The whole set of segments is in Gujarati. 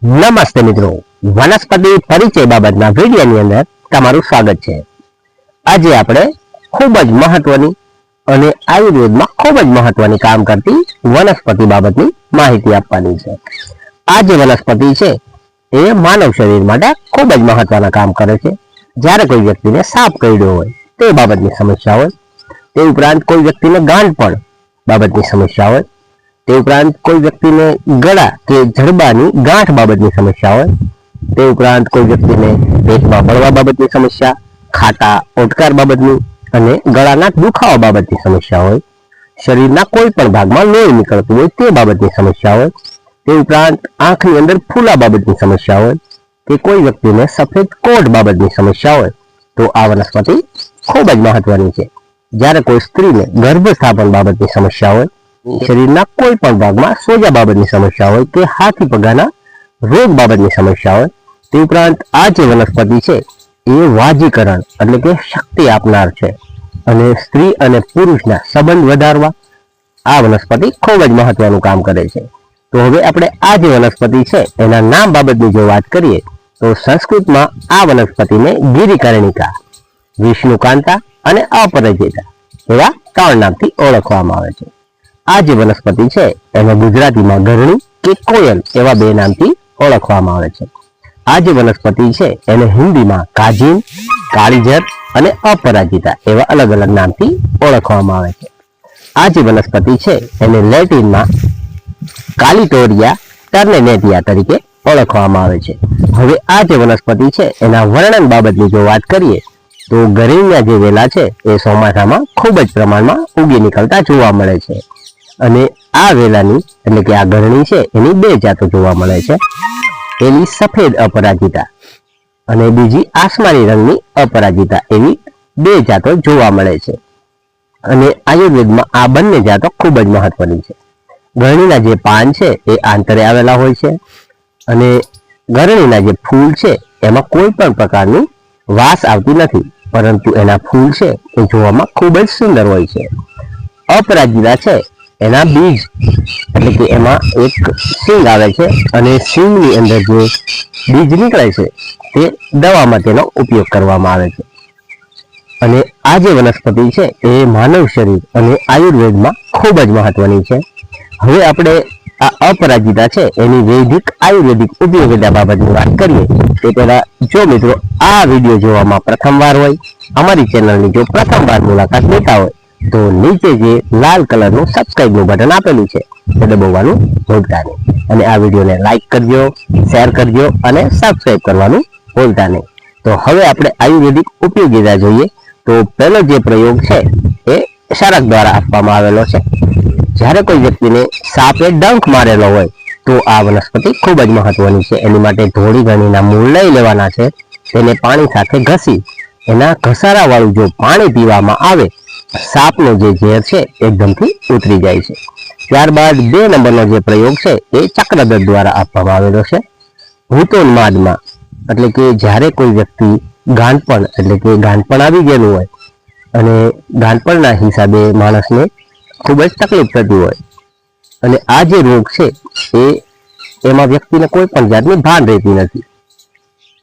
નમસ્તે મિત્રો, વનસ્પતિ પરિચય બાબતના વિડીયોની અંદર તમારું સ્વાગત છે। આજે આપણે ખૂબ જ મહત્વની અને આયુર્વેદમાં ખૂબ જ મહત્વની કામ કરતી વનસ્પતિ બાબતની માહિતી આપવાની છે। આ જે વનસ્પતિ છે એ માનવ શરીર માટે ખૂબ જ મહત્વના કામ કરે છે। જ્યારે કોઈ વ્યક્તિને સાપ કરડ્યો હોય તે બાબતની સમસ્યા હોય, તે ઉપરાંત કોઈ વ્યક્તિને ગાંઠપણ બાબતની સમસ્યા હોય, તે ઉપરાંત કોઈ વ્યક્તિને ગળા કે જડબાની ગાંઠ બાબતની સમસ્યા હોય, તે ઉપરાંત કોઈ વ્યક્તિને પેટમાં બળવા બાબતની સમસ્યા, ખાટા ઓડકાર બાબતની અને ગળાના દુખાવા બાબતની સમસ્યા હોય, શરીરના કોઈ પણ ભાગમાં લોહી નીકળતું હોય તે બાબતની સમસ્યા હોય, તે ઉપરાંત આંખની અંદર ફૂલા બાબતની સમસ્યા હોય, કે કોઈ વ્યક્તિને સફેદ કોઢ બાબતની સમસ્યા હોય તો આ વનસ્પતિ ખૂબ જ મહત્વની છે। જ્યારે કોઈ સ્ત્રીને ગર્ભસ્થાપન બાબતની સમસ્યા હોય, શરીરના કોઈ પણ ભાગમાં સોજા બાબતની સમસ્યા હોય કે હાથી પગાના રોગ બાબતની સમસ્યા હોય, તે ઉપરાંત આ જે વનસ્પતિ છે એ વાજીકરણ એટલે કે શક્તિ આપનાર છે અને સ્ત્રી અને પુરુષના સંબંધ વધારવા આ વનસ્પતિ ખૂબ જ મહત્વનું કામ કરે છે। તો હવે આપણે આ જે વનસ્પતિ છે એના નામ બાબતની જો વાત કરીએ તો સંસ્કૃતમાં આ વનસ્પતિને ગિરિકર્ણિકા, વિષ્ણુકાંતા અને અપરાજિતા એવા ત્રણ નામથી ઓળખવામાં આવે છે। આ જે વનસ્પતિ છે એને ગુજરાતીમાં ગરણી કે કોયલ એવા બે નામથી ઓળખવામાં આવે છે। આ જે વનસ્પતિ છે એને હિન્દીમાં કાજીન, કાળીજર અને અપરાજિતા એવા અલગ અલગ નામથી ઓળખવામાં આવે છે। આ જે વનસ્પતિ છે એને લેટિનમાં કાલિટોરિયા ટર્નેનેટિયા તરીકે ઓળખવામાં આવે છે। હવે આ જે વનસ્પતિ છે એના વર્ણન બાબતની જો વાત કરીએ તો ગરણીના જે વેલા છે એ ચોમાસામાં ખૂબ જ પ્રમાણમાં ઉગી નીકળતા જોવા મળે છે અને આ વેલાની એટલે કે આ ગરણી છે એની બે જાતો જોવા મળે છે। એની સફેદ અપરાજિતા અને બીજી આસમાની રંગની અપરાજિતા એવી બે જાતો જોવા મળે છે અને આયુર્વેદમાં આ બંને જાતો ખૂબ જ મહત્વની છે। ગરણીના જે પાન છે એ આંતરે આવેલા હોય છે અને ગરણીના જે ફૂલ છે એમાં કોઈ પણ પ્રકારની વાસ આવતી નથી, પરંતુ એના ફૂલ છે એ જોવામાં ખૂબ જ સુંદર હોય છે। અપરાજિતા છે એના બીજ એટલે કે એમાં એક સિંગ આવે છે અને સિંગની અંદર જે બીજ નીકળે છે તે દવામાં તેનો ઉપયોગ કરવામાં આવે છે અને આ જે વનસ્પતિ છે એ માનવ શરીર અને આયુર્વેદમાં ખૂબ જ મહત્વની છે। હવે આપણે આ અપરાજિતા છે એની વૈદિક આયુર્વેદિક ઉપયોગિતા બાબતની વાત કરીએ તે પહેલા જો મિત્રો આ વિડીયો જોવામાં પ્રથમવાર હોય, અમારી ચેનલની જો પ્રથમવાર મુલાકાત લેતા હોય તો નીચે જે લાલ કલરનું સબસ્ક્રાઇબનું બટન આપેલું છે તે દબાવવાનું ભૂલતા નહીં અને આ વિડીયોને લાઈક કરજો, શેર કરજો અને સબસ્ક્રાઇબ કરવાનું ભૂલતા નહીં। તો હવે આપણે આયુર્વેદિક ઉપયોગિતા જોઈએ તો પહેલો જે પ્રયોગ છે એ શરક દ્વારા આપવામાં આવેલો છે। જ્યારે કોઈ વ્યક્તિને સાપે ડંખ મારેલો હોય તો આ વનસ્પતિ ખૂબ જ મહત્વની છે। એની માટે ધોળી ગણીના મૂળ લઈ લેવાના છે, તેને પાણી સાથે ઘસી એના ઘસારાવાળું જો પાણી પીવામાં આવે સાપનો જે ઝેર છે એકદમથી ઉતરી જાય છે। ત્યારબાદ 2 નંબરનો જે પ્રયોગ છે એ ચક્રદત્ત દ્વારા આપવામાં આવેલો છે। ભૂતોન્માદમાં એટલે કે જ્યારે કોઈ વ્યક્તિ ગાંઠપણ એટલે કે ગાંઠપણ આવી ગયેલું હોય અને ગાંઠપણના હિસાબે માણસને ખૂબ જ તકલીફ થતી હોય અને આ જે રોગ છે એમાં વ્યક્તિને કોઈ પણ જાતની ભાન રહેતી નથી,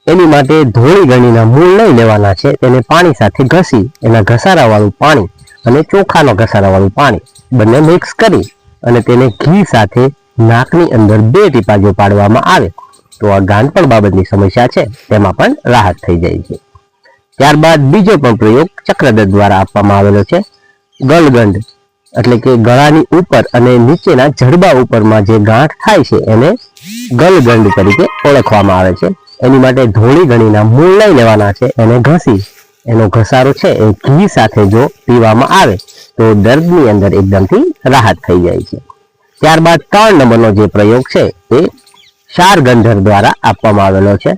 એની માટે ધોળી ગણીના મૂળ લઈ લેવાના છે, તેને પાણી સાથે ઘસી એના ઘસારાવાળું પાણી અને ચોખાનો ઘસારાવાળું પાણી બંને મિક્સ કરી અને તેને ઘી સાથે નાકની અંદર 2 ટીપા જો પાડવામાં આવે તો આ ગાંઠપણ બાબતની સમસ્યા છે તેમાં પણ રાહત થઈ જાય છે। ત્યારબાદ બીજો પણ પ્રયોગ ચક્રદત્ત દ્વારા આપવામાં આવેલો છે। ગલગંડ એટલે કે ગળાની ઉપર અને નીચેના જડબા ઉપરમાં જે ગાંઠ થાય છે એને ગલગંડ તરીકે ઓળખવામાં આવે છે। એની માટે ધોળી ગણીના મૂળ લઈ લેવાના છે, એને ઘસી એનો ઘસારો છે એ ઘી સાથે જો પીવામાં આવે તો દર્દની અંદર એકદમથી રાહત થઈ જાય છે। ત્યારબાદ 3 નંબરનો જે પ્રયોગ છે એ શારગંધર દ્વારા આપવામાં આવેલો છે।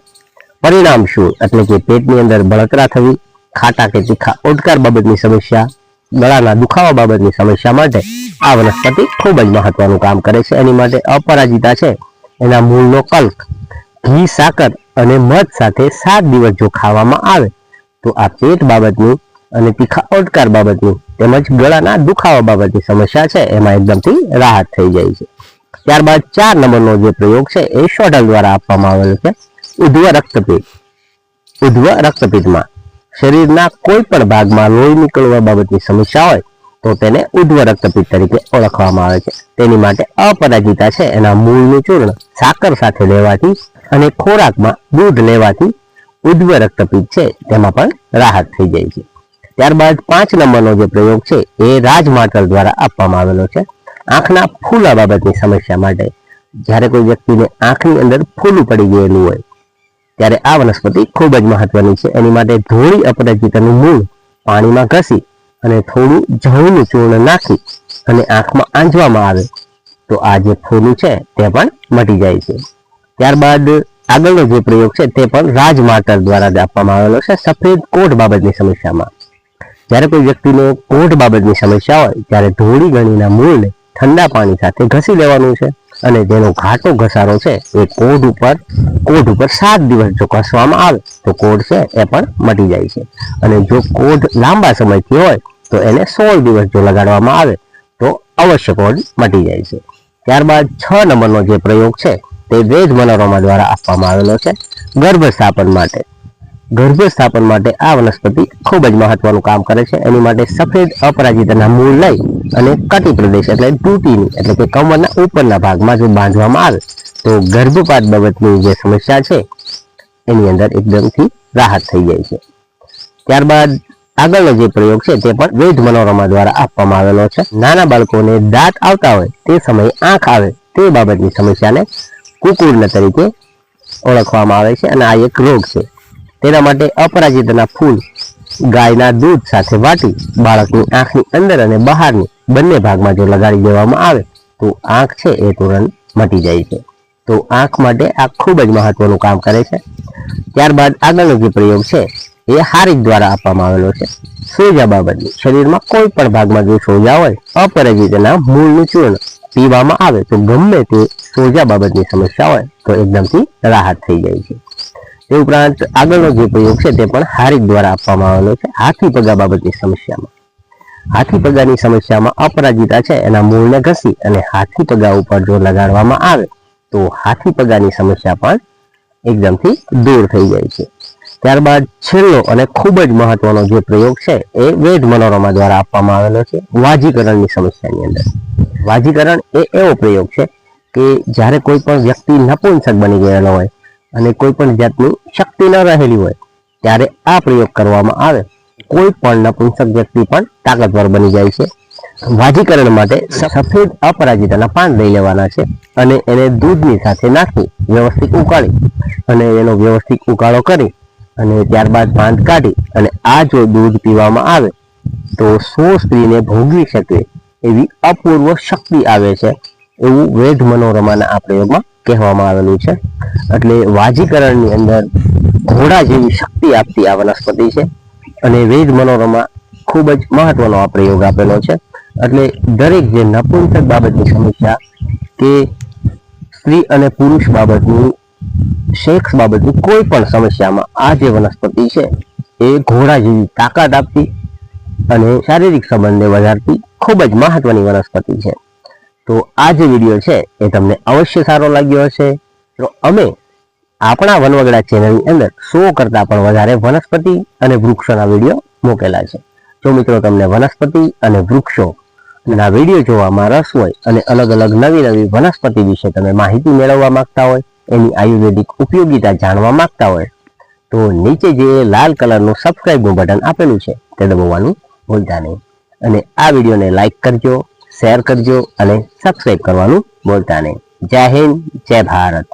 પરિણામ શું એટલે કે પેટની અંદર બળતરા થવી, ખાટા કે તીખા ઓડકાર બાબતની સમસ્યા, ગળાના દુખાવા બાબતની સમસ્યા માટે આ વનસ્પતિ ખૂબ જ મહત્વનું કામ કરે છે। એની માટે અપરાજિતા છે એના મૂળનો કલ્ક ઘી, સાકર અને મધ સાથે 7 દિવસ જો ખાવામાં આવે તો આ પેટ બાબતની અને તીખા ઓડકાર બાબતની તેમજ ગળાના દુખાવા બાબતની સમસ્યા છે એમાં એકદમથી રાહત થઈ જાય છે। ત્યારબાદ 4 નંબરનો જે પ્રયોગ છે એ શોડલ દ્વારા આપવામાં આવેલો છે. ઉધ્વ રક્તપિત્ત. ઉધ્વ રક્તપિત્તમાં શરીરના કોઈ પણ ભાગમાં લોહી નીકળવા બાબતની સમસ્યા હોય તો તેને ઉધ્વ રક્તપિત્ત તરીકે ઓળખવામાં આવે છે. તેની માટે અપરાજિતા છે એના મૂળનું ચૂર્ણ સાકર સાથે લેવાથી અને ખોરાકમાં દૂધ લેવાથી ઉધ્વ રક્તપિત્ત છે તેમાં પણ રાહત થઈ જાય છે. ત્યારબાદ 5 નંબરનો જે પ્રયોગ છે એ રાજમાર્ટલ દ્વારા આપવામાં આવેલો છે. આંખના ફૂલા બાબતની સમસ્યા માટે જ્યારે કોઈ વ્યક્તિને આંખની અંદર ફૂલું પડી ગયેલું હોય ત્યારે આ વનસ્પતિ ખૂબ જ મહત્વની છે. એની માટે ધોળી અપરાજિતાનું મૂળ પાણીમાં ઘસી અને થોડું જવનું ચૂર્ણ નાખી અને આંખમાં આંજવામાં આવે તો આ જે ફૂલું છે તે પણ મટી જાય છે. ત્યારબાદ આગળનો જે પ્રયોગ છે તે પણ રાજમાર્ટલ દ્વારા આપવામાં આવેલો છે. સફેદ કોઢ બાબતની સમસ્યામાં જ્યારે કોઈ વ્યક્તિને કોઢ બાબતની સમસ્યા હોય ત્યારે ધોળી ગણીના મૂળને ઠંડા પાણી સાથે ઘસી લેવાનું છે અને જેનો ઘાટો ઘસારો છે એ કોઢ ઉપર 7 દિવસ જો ઘસવામાં આવે તો કોઢ છે એ પણ મટી જાય છે. અને જો કોઢ લાંબા સમયથી હોય તો એને 16 દિવસ જો લગાડવામાં આવે તો અવશ્ય કોઢ મટી જાય છે. ત્યારબાદ 6 નંબરનો જે પ્રયોગ છે તે વેદ મનોરમા દ્વારા આપવામાં આવેલો છે. ગર્ભસ્થાપન માટે. ગર્ભસ્થાપન માટે આ વનસ્પતિ ખૂબ જ મહત્વનું કામ કરે છે. એની માટે સફેદ અપરાજિતાના મૂળ લઈ અને કટી પ્રદેશ એટલે તૂટીની એટલે કે કમરના ઉપરના ભાગમાં જો બાંધવામાં આવે તો ગર્ભપાત બાબતની જે સમસ્યા છે એની અંદર એકદમથી રાહત થઈ જાય છે. ત્યારબાદ આગળનો જે પ્રયોગ છે તે પણ વેદ મનોરમા દ્વારા આપવામાં આવેલો છે. નાના બાળકોને દાંત આવતા હોય તે સમયે આંખ આવે તે બાબતની સમસ્યાને કુકુર્ણ તરીકે ઓળખવામાં આવે છે અને આ એક રોગ છે. તેના માટે અપરાજિતાના ફૂલ ગાયના દૂધ સાથે વાટી બાળકની આંખની અંદર અને બહારની બંને ભાગમાં જો લગાડી દેવામાં આવે તો આંખ છે એ તુરંત મટી જાય છે. તો આંખ માટે આ ખૂબ જ મહત્વનું કામ કરે છે. ત્યારબાદ આગળનો જે પ્રયોગ છે એ હારીક દ્વારા આપવામાં આવેલો છે. સોજા બાબતની શરીરમાં કોઈ પણ ભાગમાં જો સોજા હોય અપરાજિતાના મૂળનું ચૂર્ણ પીવામાં આવે તો ગમે તે સોજા બાબતની સમસ્યા હોય તો એકદમથી રાહત થઈ જાય છે. તે ઉપરાંત આગળનો જે પ્રયોગ છે તે પણ હારીક દ્વારા આપવામાં આવેલો છે. હાથી પગા બાબતની સમસ્યામાં હાથી પગાની સમસ્યામાં અપરાજિતા છે એના મૂળને ઘસી અને હાથી પગા ઉપર જો લગાડવામાં આવે તો હાથી પગાની સમસ્યા પણ એકદમથી દૂર થઈ જાય છે. ત્યારબાદ છેલ્લો અને ખૂબ જ મહત્વનો જે પ્રયોગ છે એ વેદ મનોરમા દ્વારા આપવામાં આવેલો છે. વાજીકરણની સમસ્યાની અંદર વાજીકરણ એ એવો પ્રયોગ છે કે જ્યારે કોઈ પણ વ્યક્તિ નપુંસક બની ગયેલો હોય અને કોઈ પણ જાતની શક્તિ ન રહેલી હોય ત્યારે આ પ્રયોગ કરવામાં આવે કોઈ પણ નપુંસક વ્યક્તિ પણ તાકાતવર બની જાય છે. વાજીકરણ માટે સફેદ અપરાજિતાના પાન લઈ લેવાના છે અને એને દૂધની સાથે નાખી વ્યવસ્થિત ઉકાળી અને એનો વ્યવસ્થિત ઉકાળો કરી અને ત્યારબાદ પાન કાઢી અને આ જો દૂધ પીવામાં આવે તો 100 સ્ત્રીને ભોગવી શકે એવી અપૂર્વ શક્તિ આવે છે એવું વેદ મનોરમાના આ પ્રયોગમાં કહેવામાં આવેલું છે. એટલે વાજીકરણની અંદર ઘોડા જેવી શક્તિ આપતી આ વનસ્પતિ છે અને વેદ મનોરમા ખૂબ જ મહત્વનો આ પ્રયોગ આપેલો છે. એટલે દરેક જે નપુંસક બાબતની સમસ્યા કે સ્ત્રી અને પુરુષ બાબતની સેક્સ બાબતની કોઈ પણ સમસ્યામાં આ જે વનસ્પતિ છે એ ઘોડા જેવી તાકાત આપતી અને શારીરિક સંબંધને વધારતી ખૂબ જ મહત્વની વનસ્પતિ છે. તો આ જે વિડીયો છે એ તમને અવશ્ય સારો લાગ્યો હશે. તો અમે આપણા વનવગડા ચેનલની અંદર 100 કરતાં પણ વધારે વનસ્પતિ અને વૃક્ષોના વિડીયો મૂકેલા છે. જો મિત્રો તમને વનસ્પતિ અને વૃક્ષો ના વિડીયો જોવામાં રસ હોય અને અલગ અલગ નવી વનસ્પતિ વિશે તમે માહિતી મેળવવા માંગતા હોય, એની આયુર્વેદિક ઉપયોગિતા જાણવા માંગતા હોય તો નીચે જે લાલ કલરનું સબસ્ક્રાઇબનું બટન આપેલું છે તે દબાવવાનું ભૂલતા નહીં. અને આ વિડીયોને લાઈક કરજો, શેર કરજો અને સબસ્ક્રાઇબ કરવાનું ભૂલતા નહીં. જય હિન્દ, જય ભારત.